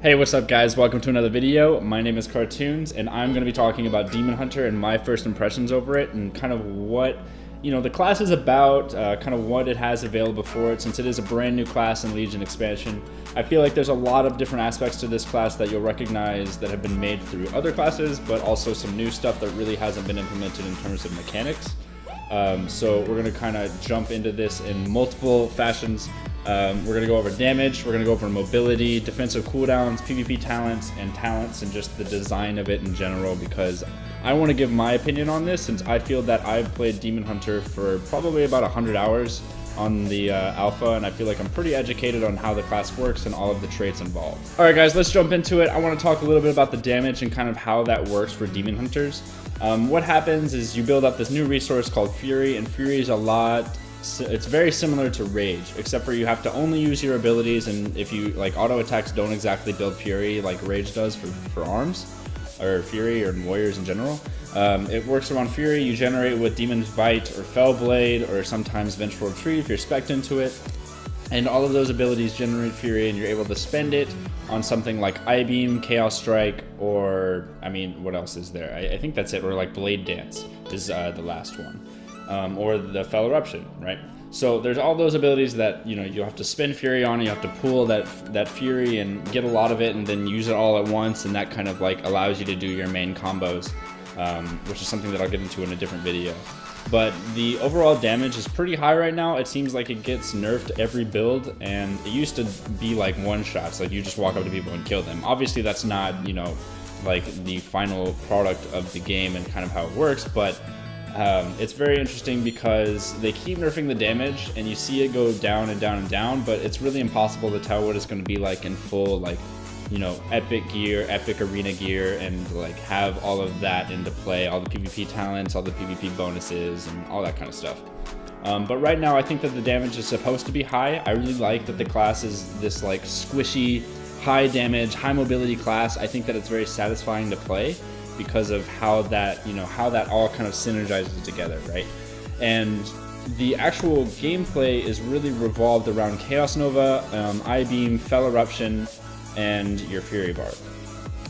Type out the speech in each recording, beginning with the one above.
Hey, what's up guys? Welcome to another video. My name is Cartoons and I'm going to be talking about Demon Hunter and my first impressions over it and kind of what, the class is about, kind of what it has available for it since it is a brand new class in Legion expansion. I feel like there's a lot of different aspects to this class that you'll recognize that have been made through other classes, but also some new stuff that really hasn't been implemented in terms of mechanics. So we're going to kind of jump into this in multiple fashions. We're going to go over damage, we're going to go over mobility, defensive cooldowns, PvP talents, and just the design of it in general, because I want to give my opinion on this since I feel that I've played Demon Hunter for probably about 100 hours on the alpha, and I feel like I'm pretty educated on how the class works and all of the traits involved. Alright guys, let's jump into it. I want to talk a little bit about the damage and kind of how that works for Demon Hunters. What happens is you build up this new resource called Fury, and Fury is it's very similar to Rage, except for you have to only use your abilities, and if you like, auto attacks don't exactly build Fury like Rage does for arms or Fury or warriors in general. It works around Fury. You generate with Demon's Bite or Fell Blade or sometimes Vengeful Retreat if you're spec'd into it, and all of those abilities generate Fury, and you're able to spend it on something like I-Beam, Chaos Strike, or what else is there? I think that's it, or like Blade Dance is the last one. Or the Fell Eruption, right? So there's all those abilities that you have to spend Fury on, and you have to pool that Fury and get a lot of it and then use it all at once, and that kind of like allows you to do your main combos, which is something that I'll get into in a different video. But the overall damage is pretty high right now. It seems like it gets nerfed every build, and it used to be like one-shots, like you just walk up to people and kill them. Obviously that's not like the final product of the game and kind of how it works, but it's very interesting because they keep nerfing the damage and you see it go down and down and down, but it's really impossible to tell what it's going to be like in full, epic gear, epic arena gear, and like have all of that into play, all the PvP talents, all the PvP bonuses, and all that kind of stuff. But right now I think that the damage is supposed to be high. I really like that the class is this like squishy, high damage, high mobility class. I think that it's very satisfying to play because of how that all kind of synergizes together, right? And the actual gameplay is really revolved around Chaos Nova, I-Beam, Fell Eruption, and your Fury Bar.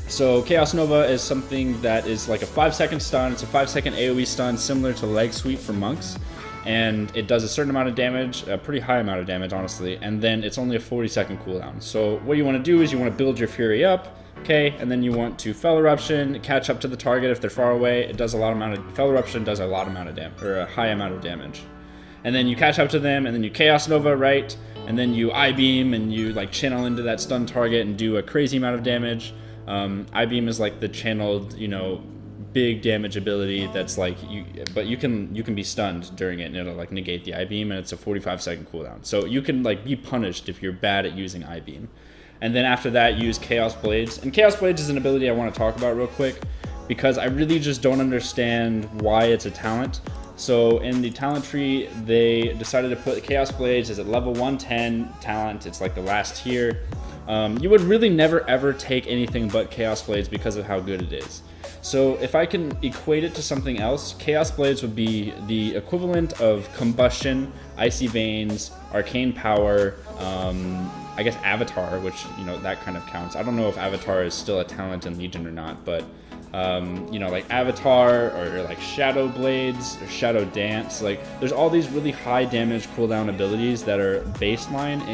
So Chaos Nova is something that is like a 5-second stun. It's a 5-second AoE stun similar to Leg Sweep for monks, and it does a certain amount of damage, a pretty high amount of damage honestly, and then it's only a 40-second cooldown. So what you want to do is you want to build your Fury up, okay, and then you want to Fell Eruption, catch up to the target if they're far away. It does Fell Eruption does a lot amount of damage, or a high amount of damage. And then you catch up to them, and then you Chaos Nova, right? And then you I-Beam, and you like channel into that stun target and do a crazy amount of damage. I-Beam is like the channeled, big damage ability that's like but you can be stunned during it, and it'll like negate the I-Beam, and it's a 45-second cooldown. So you can like be punished if you're bad at using I-Beam. And then after that, use Chaos Blades. And Chaos Blades is an ability I want to talk about real quick because I really just don't understand why it's a talent. So in the talent tree, they decided to put Chaos Blades as a level 110 talent. It's like the last tier. You would really never ever take anything but Chaos Blades because of how good it is. So if I can equate it to something else, Chaos Blades would be the equivalent of Combustion, Icy Veins, Arcane Power, I guess Avatar, which, that kind of counts. I don't know if Avatar is still a talent in Legion or not, but, like Avatar or like Shadow Blades or Shadow Dance, like there's all these really high damage cooldown abilities that are baseline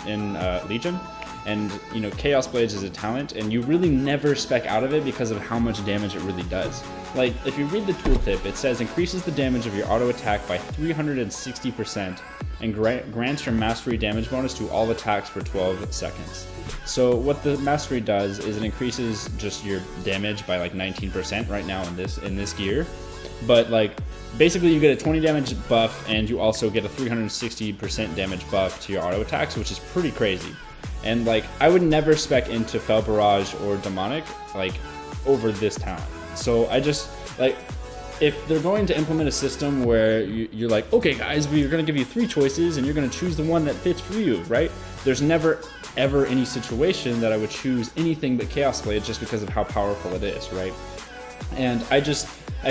in Legion. And, Chaos Blades is a talent, and you really never spec out of it because of how much damage it really does. Like, if you read the tooltip, it says increases the damage of your auto attack by 360% and grants your mastery damage bonus to all attacks for 12 seconds. So what the mastery does is it increases just your damage by like 19% right now in this gear. But like, basically you get a 20 damage buff, and you also get a 360% damage buff to your auto attacks, which is pretty crazy. And like, I would never spec into Fell Barrage or Demonic like over this talent. So I just like, if they're going to implement a system where you're like, okay guys, we're going to give you 3 choices and you're going to choose the one that fits for you, right? There's never ever any situation that I would choose anything but Chaos Blade just because of how powerful it is, right? And I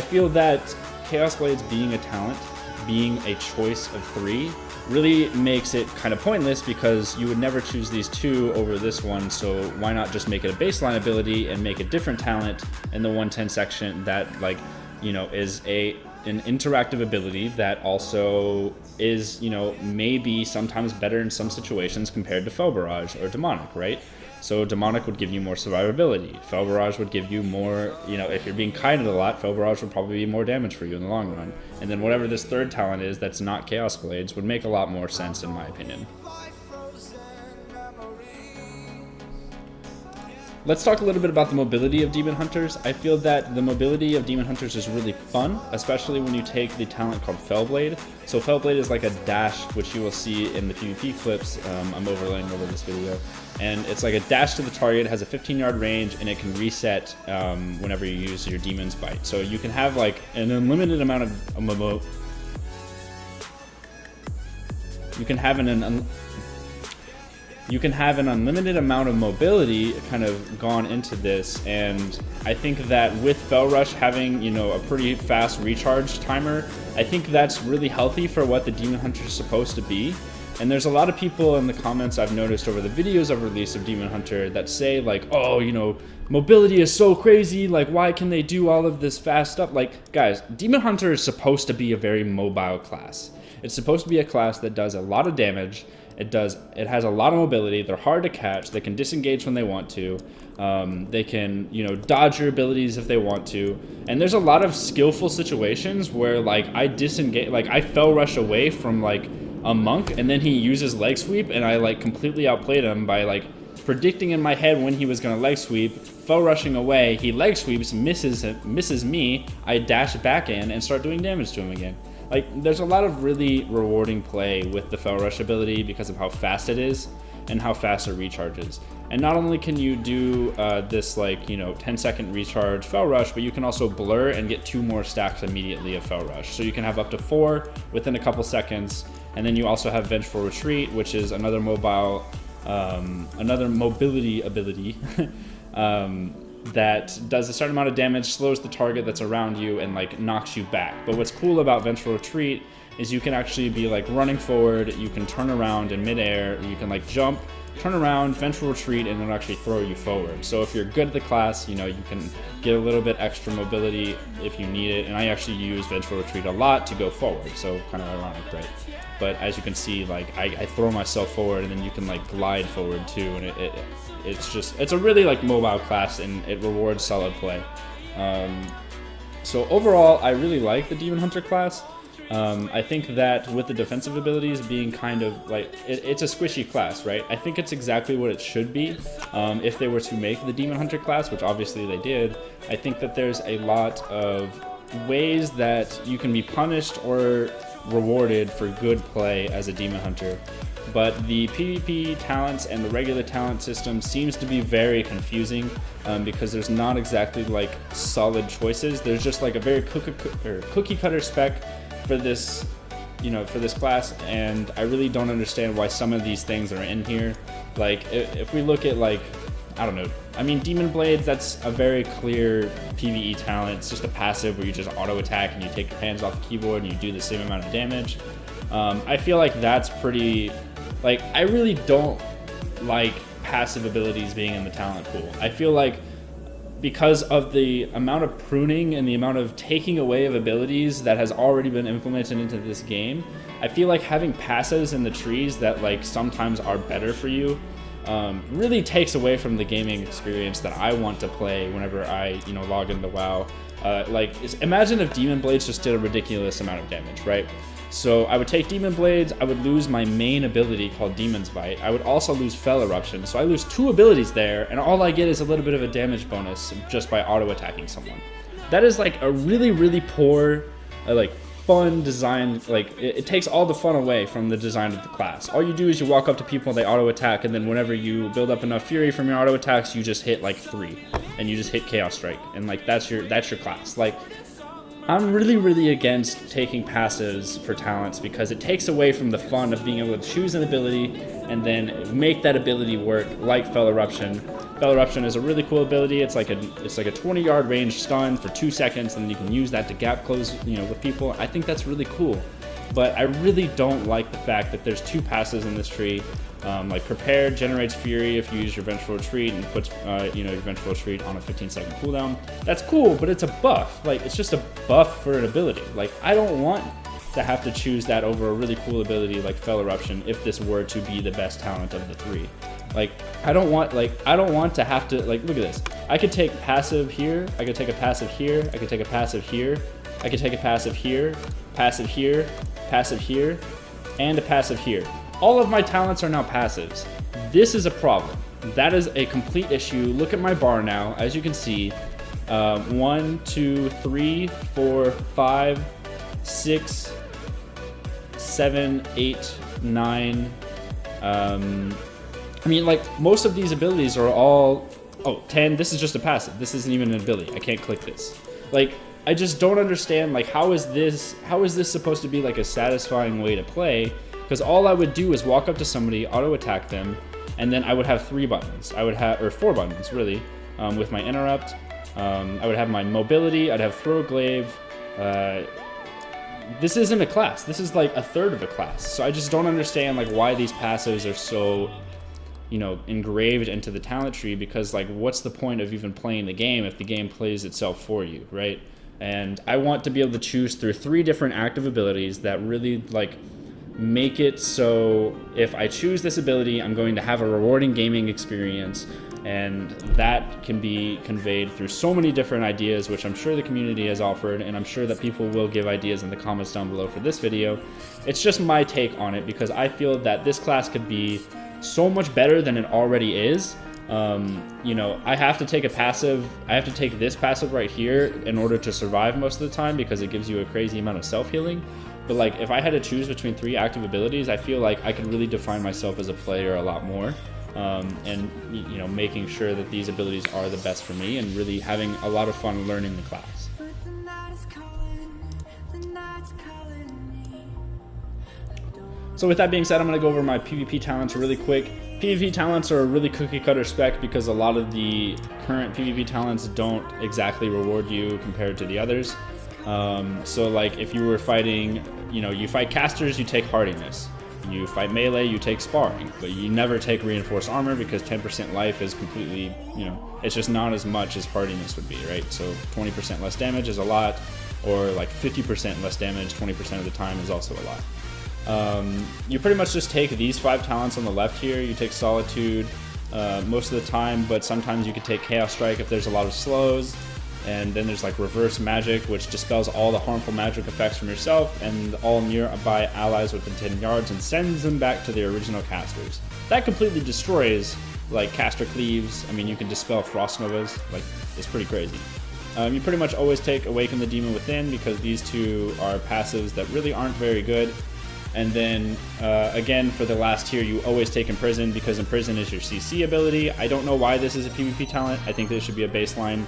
feel that Chaos Blades being a talent, being a choice of 3, really makes it kind of pointless because you would never choose these two over this one. So why not just make it a baseline ability and make a different talent in the 110 section that, like, you know, is an interactive ability that also is, you know, maybe sometimes better in some situations compared to Fel Barrage or Demonic, right? So Demonic would give you more survivability. Fel Barrage would give you more, you know, if you're being kited a lot, Fel Barrage would probably be more damage for you in the long run. And then whatever this third talent is that's not Chaos Blades would make a lot more sense in my opinion. Let's talk a little bit about the mobility of Demon Hunters. I feel that the mobility of Demon Hunters is really fun, especially when you take the talent called Fellblade. So Fellblade is like a dash, which you will see in the PvP clips. I'm overlaying over this video. And it's like a dash to the target, has a 15-yard range, and it can reset whenever you use your Demon's Bite. So you can have like an unlimited amount of... You can have an unlimited amount of mobility kind of gone into this, and I think that with Fel Rush having, you know, a pretty fast recharge timer, I think that's really healthy for what the Demon Hunter is supposed to be. And there's a lot of people in the comments I've noticed over the videos I've released of Demon Hunter that say like, oh, you know, mobility is so crazy, like why can they do all of this fast stuff? Like, guys, Demon Hunter is supposed to be a very mobile class. It's supposed to be a class that does a lot of damage. It has a lot of mobility. They're hard to catch. They can disengage when they want to. They can, you know, dodge your abilities if they want to. And there's a lot of skillful situations where, like, I disengage, like, I Fel Rush away from, like, a monk, and then he uses leg sweep, and I, like, completely outplayed him by, like, predicting in my head when he was gonna leg sweep, Fel Rushing away, he leg sweeps, misses me, I dash back in and start doing damage to him again. Like, there's a lot of really rewarding play with the Fel Rush ability because of how fast it is and how fast it recharges. And not only can you do this, like, you know, 10-second recharge Fel Rush, but you can also blur and get 2 more stacks immediately of Fel Rush. So you can have up to 4 within a couple seconds. And then you also have Vengeful Retreat, which is another mobility ability that does a certain amount of damage, slows the target that's around you, and like knocks you back. But what's cool about Vengeful Retreat is you can actually be like running forward, you can turn around in midair, you can like jump, turn around, Vengeful Retreat, and it'll actually throw you forward. So if you're good at the class, you know, you can get a little bit extra mobility if you need it. And I actually use Vengeful Retreat a lot to go forward, so kind of ironic, right? But as you can see, like I throw myself forward, and then you can like glide forward too, and it's a really like mobile class, and it rewards solid play. So overall, I really like the Demon Hunter class. I think that with the defensive abilities being kind of like, it's a squishy class, right? I think it's exactly what it should be. If they were to make the Demon Hunter class, which obviously they did, I think that there's a lot of ways that you can be punished or rewarded for good play as a Demon Hunter. But the PvP talents and the regular talent system seems to be very confusing because there's not exactly like solid choices. There's just like a very cookie cutter spec for this, you know, for this class, and I really don't understand why some of these things are in here. Like if we look at, like, I don't know, I mean, Demon Blades, that's a very clear PvE talent. It's just a passive where you just auto attack and you take your hands off the keyboard and you do the same amount of damage. I feel like that's pretty, like, I really don't like passive abilities being in the talent pool. I feel like because of the amount of pruning and the amount of taking away of abilities that has already been implemented into this game, I feel like having passives in the trees that like sometimes are better for you really takes away from the gaming experience that I want to play whenever I, you know, log into WoW. Imagine if Demon Blades just did a ridiculous amount of damage, right? So I would take Demon Blades, I would lose my main ability called Demon's Bite. I would also lose Fel Eruption, so I lose 2 abilities there, and all I get is a little bit of a damage bonus just by auto-attacking someone. That is like a really, really poor, like, fun design. Like, it takes all the fun away from the design of the class. All you do is you walk up to people, they auto-attack, and then whenever you build up enough fury from your auto-attacks, you just hit like 3, and you just hit Chaos Strike, and like that's your class. Like, I'm really, really against taking passives for talents because it takes away from the fun of being able to choose an ability and then make that ability work, like Fel Eruption. Fel Eruption is a really cool ability. It's like a 20-yard range stun for 2 seconds, and then you can use that to gap close, you know, with people. I think that's really cool. but I really don't like the fact that there's 2 passives in this tree. Like Prepare generates Fury if you use your Vengeful Retreat and puts your Vengeful Retreat on a 15-second cooldown. That's cool, but it's a buff. Like, it's just a buff for an ability. Like, I don't want to have to choose that over a really cool ability like Fell Eruption if this were to be the best talent of the 3. Like, I don't want to have to, like, look at this. I could take passive here, I could take a passive here, I could take a passive here, I could take a passive here, passive here, passive here, and a passive here. All of my talents are now passives. This is a problem. That is a complete issue. Look at my bar now. As you can see, 1, 2, 3, 4, 5, 6, 7, 8, 9. I mean, like, most of these abilities are all... Oh, 10, this is just a passive. This isn't even an ability. I can't click this. Like, I just don't understand, like, how is this supposed to be, like, a satisfying way to play? Because all I would do is walk up to somebody, auto-attack them, and then I would have 3 buttons. I would have, or 4 buttons, really, with my Interrupt. I would have my Mobility, I'd have Throw Glaive. This isn't a class. This is like a third of a class. So I just don't understand, like, why these passives are so, you know, engraved into the talent tree, because, like, what's the point of even playing the game if the game plays itself for you, right? And I want to be able to choose through 3 different active abilities that really, like, make it so if I choose this ability, I'm going to have a rewarding gaming experience, and that can be conveyed through so many different ideas, which I'm sure the community has offered, and I'm sure that people will give ideas in the comments down below for this video. It's just my take on it, because I feel that this class could be so much better than it already is. You know, I have to take a passive, I have to take this passive right here in order to survive most of the time, because it gives you a crazy amount of self-healing. But, like, if I had to choose between 3 active abilities, I feel like I could really define myself as a player a lot more. And, you know, making sure that these abilities are the best for me, and really having a lot of fun learning the class. So with that being said, I'm going to go over my PvP talents really quick. PvP talents are a really cookie cutter spec, because a lot of the current PvP talents don't exactly reward you compared to the others. So, like, if you were fighting, you know, you fight casters, you take hardiness. You fight melee, you take sparring, but you never take reinforced armor, because 10% life is completely, you know, it's just not as much as hardiness would be, right? So 20% less damage is a lot, or like 50% less damage 20% of the time is also a lot. You pretty much just take these 5 talents on the left here. You take Solitude most of the time, but sometimes you could take Chaos Strike if there's a lot of slows. And then there's, like, Reverse Magic, which dispels all the harmful magic effects from yourself and all nearby allies within 10 yards and sends them back to their original casters. That completely destroys, like, Caster Cleaves. I mean, you can dispel Frost Novas. Like, it's pretty crazy. You pretty much always take Awaken the Demon Within, because these 2 are passives that really aren't very good. And then, again, for the last tier, you always take Imprison, because Imprison is your CC ability. I don't know why this is a PvP talent. I think this should be a baseline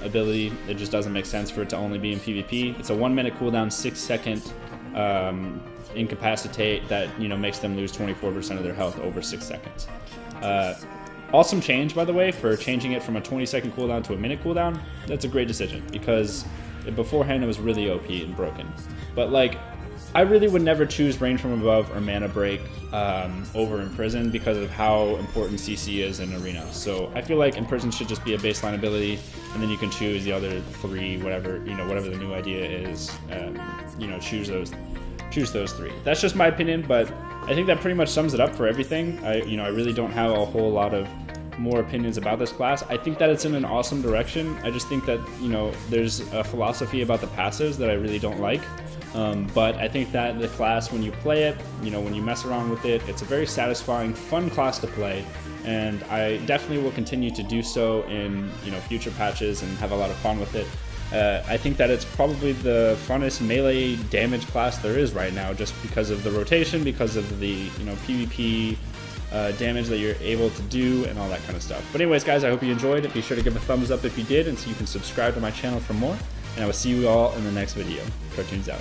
ability. It just doesn't make sense for it to only be in PvP. It's a 1-minute cooldown, 6-second incapacitate that, you know, makes them lose 24% of their health over 6 seconds. Awesome change, by the way, for changing it from a 20-second cooldown to a minute cooldown. That's a great decision, because beforehand it was really OP and broken. But, like, I really would never choose Rain from Above or Mana Break over Imprison, because of how important CC is in Arena. So I feel like Imprison should just be a baseline ability, and then you can choose the other 3, whatever, you know, whatever the new idea is. You know, choose those 3. That's just my opinion, but I think that pretty much sums it up for everything. I really don't have a whole lot of more opinions about this class. I think that it's in an awesome direction. I just think that, you know, there's a philosophy about the passives that I really don't like. But I think that the class, when you play it, you know, when you mess around with it, it's a very satisfying, fun class to play, and I definitely will continue to do so in, you know, future patches and have a lot of fun with it. I think that it's probably the funnest melee damage class there is right now, just because of the rotation, because of the, you know, PvP damage that you're able to do and all that kind of stuff. But anyways, guys, I hope you enjoyed it. Be sure to give a thumbs up if you did, and so you can subscribe to my channel for more. And I will see you all in the next video. Cartoons out.